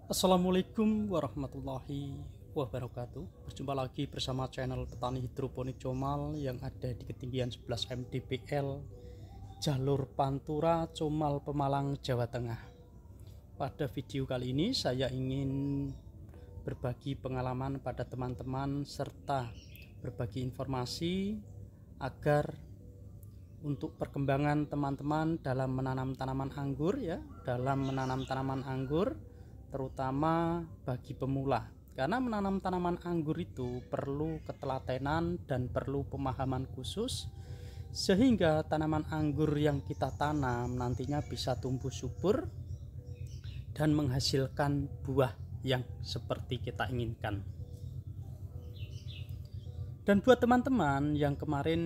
Assalamualaikum warahmatullahi wabarakatuh. Berjumpa lagi bersama channel Petani Hidroponik Comal yang ada di ketinggian 11 mdpl, jalur Pantura, Comal, Pemalang, Jawa Tengah. Pada video kali ini saya ingin berbagi pengalaman pada teman-teman serta berbagi informasi agar untuk perkembangan teman-teman dalam menanam tanaman anggur terutama bagi pemula, karena menanam tanaman anggur itu perlu ketelatenan dan perlu pemahaman khusus sehingga tanaman anggur yang kita tanam nantinya bisa tumbuh subur dan menghasilkan buah yang seperti kita inginkan. Dan buat teman-teman yang kemarin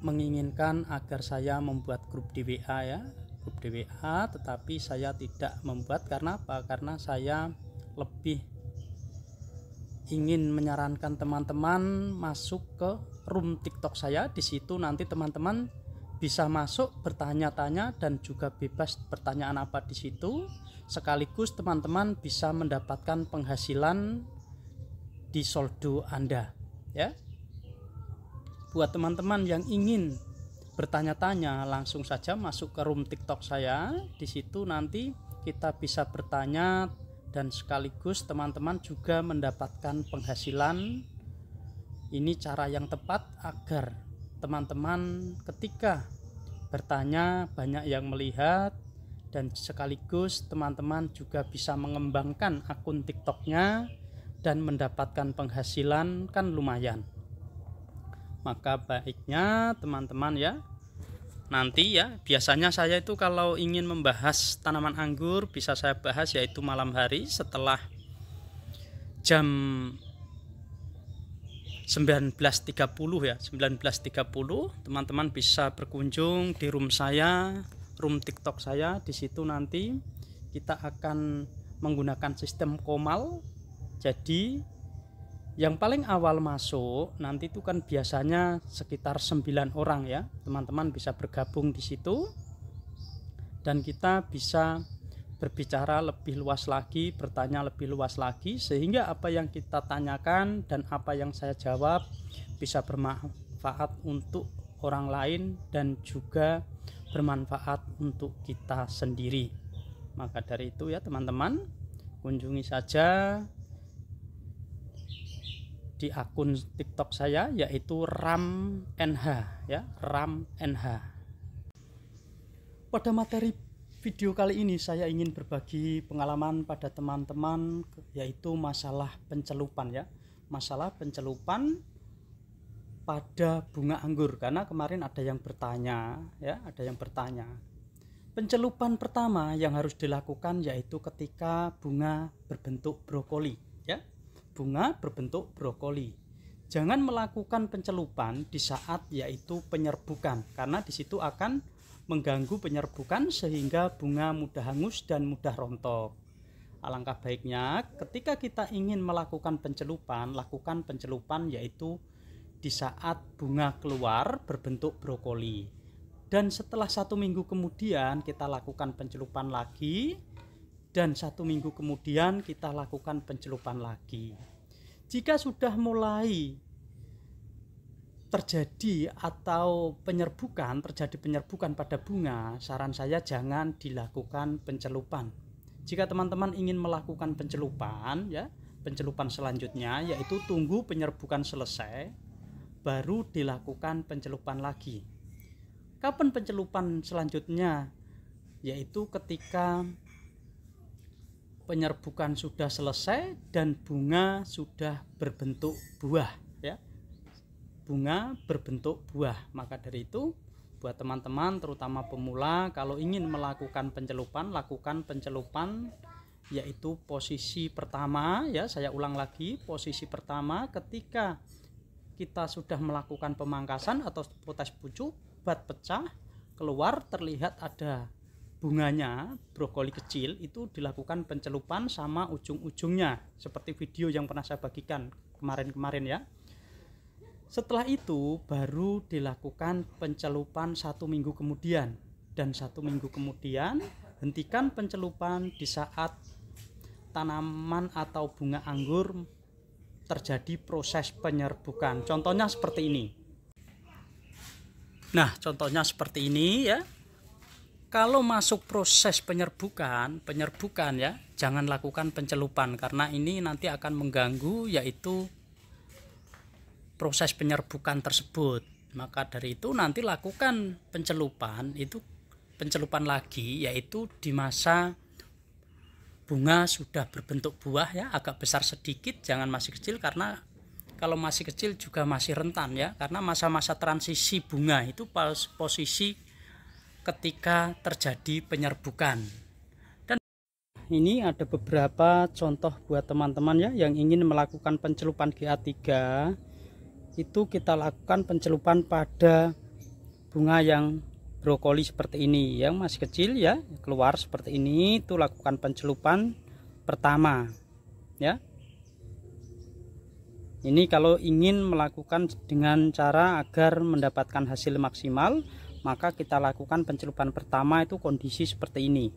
menginginkan agar saya membuat grup di WA grup di WA, tetapi saya tidak membuat. Karena apa? Karena saya lebih ingin menyarankan teman-teman masuk ke room TikTok saya. Di situ nanti teman-teman bisa masuk bertanya-tanya dan juga bebas pertanyaan apa di situ. Sekaligus teman-teman bisa mendapatkan penghasilan di soldo Anda, ya. Buat teman-teman yang ingin bertanya-tanya, langsung saja masuk ke room TikTok saya. Di situ nanti kita bisa bertanya dan sekaligus teman-teman juga mendapatkan penghasilan. Ini cara yang tepat agar teman-teman ketika bertanya banyak yang melihat, dan sekaligus teman-teman juga bisa mengembangkan akun TikToknya dan mendapatkan penghasilan, kan lumayan. Maka baiknya teman-teman nanti biasanya saya itu kalau ingin membahas tanaman anggur bisa saya bahas yaitu malam hari setelah jam 19.30 19.30 teman-teman bisa berkunjung di room saya, room TikTok saya. Di situ nanti kita akan menggunakan sistem komal. Jadi yang paling awal masuk nanti itu kan biasanya sekitar 9 orang ya. Teman-teman bisa bergabung di situ dan kita bisa berbicara lebih luas lagi, bertanya lebih luas lagi, sehingga apa yang kita tanyakan dan apa yang saya jawab bisa bermanfaat untuk orang lain dan juga bermanfaat untuk kita sendiri. Maka dari itu ya teman-teman, kunjungi saja di akun TikTok saya yaitu RAMNH RAMNH. Pada materi video kali ini saya ingin berbagi pengalaman pada teman-teman yaitu masalah pencelupan masalah pencelupan pada bunga anggur. Karena kemarin ada yang bertanya pencelupan pertama yang harus dilakukan yaitu ketika bunga berbentuk brokoli bunga berbentuk brokoli. Jangan melakukan pencelupan di saat yaitu penyerbukan, karena di situ akan mengganggu penyerbukan sehingga bunga mudah hangus dan mudah rontok. Alangkah baiknya ketika kita ingin melakukan pencelupan, lakukan pencelupan yaitu di saat bunga keluar berbentuk brokoli. Dan setelah 1 minggu kemudian kita lakukan pencelupan lagi, dan 1 minggu kemudian kita lakukan pencelupan lagi. Jika sudah mulai terjadi penyerbukan pada bunga, saran saya jangan dilakukan pencelupan. Jika teman-teman ingin melakukan pencelupan selanjutnya yaitu tunggu penyerbukan selesai baru dilakukan pencelupan lagi. Kapan pencelupan selanjutnya? Yaitu ketika penyerbukan sudah selesai dan bunga sudah berbentuk buah bunga berbentuk buah. Maka dari itu buat teman-teman terutama pemula, kalau ingin melakukan pencelupan, lakukan pencelupan yaitu posisi pertama saya ulang lagi, posisi pertama ketika kita sudah melakukan pemangkasan atau potes pucuk, bat pecah, keluar terlihat ada bunganya, brokoli kecil, itu dilakukan pencelupan sama ujung-ujungnya seperti video yang pernah saya bagikan kemarin Setelah itu baru dilakukan pencelupan 1 minggu kemudian, dan 1 minggu kemudian hentikan pencelupan di saat tanaman atau bunga anggur terjadi proses penyerbukan. Contohnya seperti ini. Nah, contohnya seperti ini ya. Kalau masuk proses penyerbukan ya, jangan lakukan pencelupan karena ini nanti akan mengganggu yaitu proses penyerbukan tersebut. Maka dari itu nanti lakukan pencelupan lagi yaitu di masa bunga sudah berbentuk buah ya, agak besar sedikit, jangan masih kecil karena kalau masih kecil juga masih rentan ya, karena masa-masa transisi bunga itu posisi ketika terjadi penyerbukan. Dan ini ada beberapa contoh buat teman-teman ya yang ingin melakukan pencelupan GA3. Itu kita lakukan pencelupan pada bunga yang brokoli seperti ini yang masih kecil ya, keluar seperti ini, itu lakukan pencelupan pertama ya. Ini kalau ingin melakukan dengan cara agar mendapatkan hasil maksimal, maka kita lakukan pencelupan pertama itu kondisi seperti ini.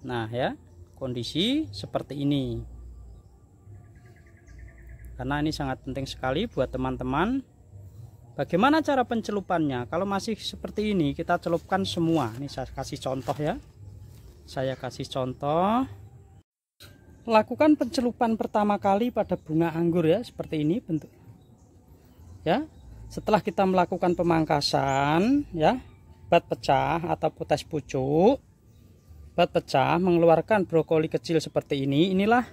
Nah ya, kondisi seperti ini. Karena ini sangat penting sekali buat teman-teman. Bagaimana cara pencelupannya? Kalau masih seperti ini, kita celupkan semua. Ini saya kasih contoh ya. Saya kasih contoh. Lakukan pencelupan pertama kali pada bunga anggur ya, seperti ini bentuk. Ya. Setelah kita melakukan pemangkasan ya, bat pecah atau potes pucuk. Bat pecah mengeluarkan brokoli kecil seperti ini. Inilah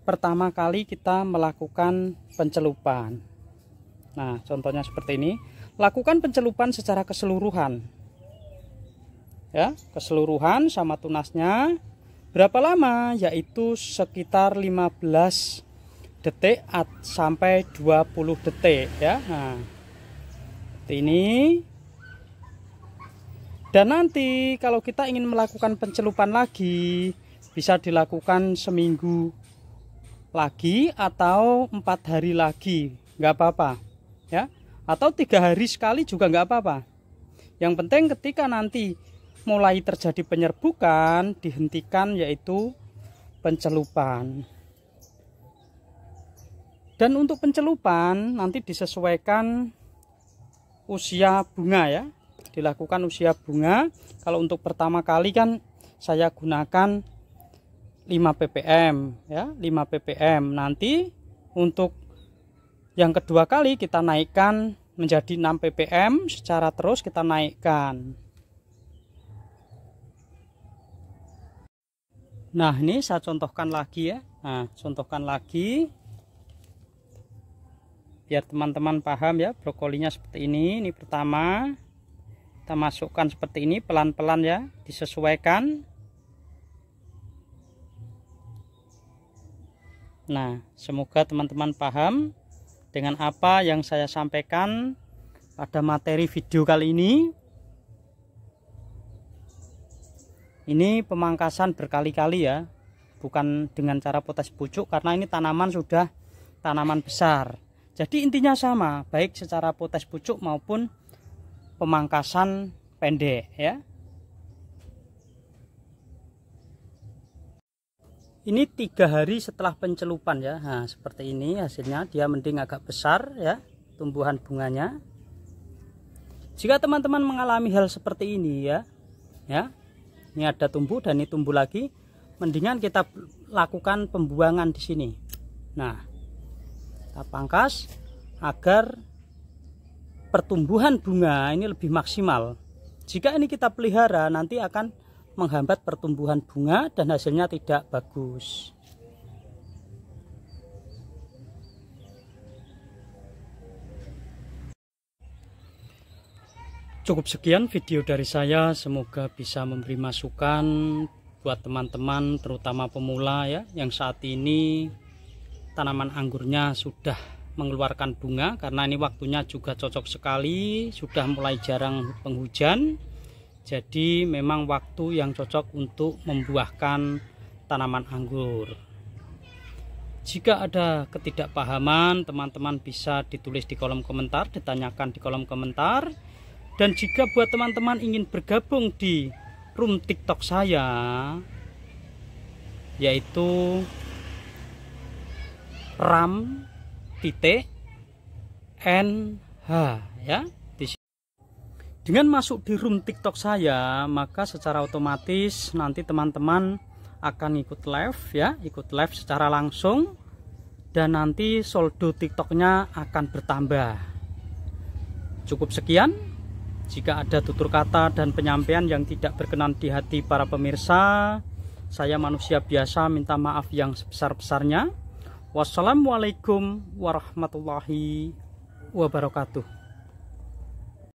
pertama kali kita melakukan pencelupan. Nah, contohnya seperti ini. Lakukan pencelupan secara keseluruhan. Ya, keseluruhan sama tunasnya. Berapa lama? Yaitu sekitar 15 detik sampai 20 detik ya. Nah, seperti ini. Dan nanti kalau kita ingin melakukan pencelupan lagi, bisa dilakukan seminggu lagi atau 4 hari lagi, nggak apa-apa ya, atau 3 hari sekali juga nggak apa-apa. Yang penting ketika nanti mulai terjadi penyerbukan, dihentikan yaitu pencelupan. Dan untuk pencelupan nanti disesuaikan usia bunga ya, dilakukan usia bunga. Kalau untuk pertama kali kan saya gunakan 5 ppm ya, 5 ppm. Nanti untuk yang kedua kali kita naikkan menjadi 6 ppm secara terus kita naikkan. Nah, ini saya contohkan lagi ya. Nah, contohkan lagi biar teman-teman paham ya. Brokolinya seperti ini. Ini pertama kita masukkan seperti ini pelan-pelan ya, disesuaikan. Nah, semoga teman-teman paham dengan apa yang saya sampaikan pada materi video kali ini. Ini pemangkasan berkali-kali ya, bukan dengan cara potes pucuk karena ini tanaman sudah tanaman besar. Jadi intinya sama, baik secara potes pucuk maupun pemangkasan pendek ya. Ini 3 hari setelah pencelupan ya. Nah, seperti ini hasilnya, dia mending agak besar ya tumbuhan bunganya. Jika teman-teman mengalami hal seperti ini ya, ini ada tumbuh dan ini tumbuh lagi, mendingan kita lakukan pembuangan di sini. Nah, kita pangkas agar pertumbuhan bunga ini lebih maksimal. Jika ini kita pelihara nanti akan menghambat pertumbuhan bunga dan hasilnya tidak bagus. Cukup sekian video dari saya, semoga bisa memberi masukan buat teman-teman terutama pemula ya, yang saat ini tanaman anggurnya sudah mengeluarkan bunga karena ini waktunya juga cocok sekali, sudah mulai jarang penghujan. Jadi memang waktu yang cocok untuk membuahkan tanaman anggur. Jika ada ketidakpahaman, teman-teman bisa ditulis di kolom komentar, ditanyakan di kolom komentar. Dan jika buat teman-teman ingin bergabung di room TikTok saya, yaitu ram.nh ya. Dengan masuk di room TikTok saya, maka secara otomatis nanti teman-teman akan ikut live ya, ikut live secara langsung, dan nanti saldo TikToknya akan bertambah. Cukup sekian. Jika ada tutur kata dan penyampaian yang tidak berkenan di hati para pemirsa, saya manusia biasa minta maaf yang sebesar-besarnya. Wassalamualaikum warahmatullahi wabarakatuh.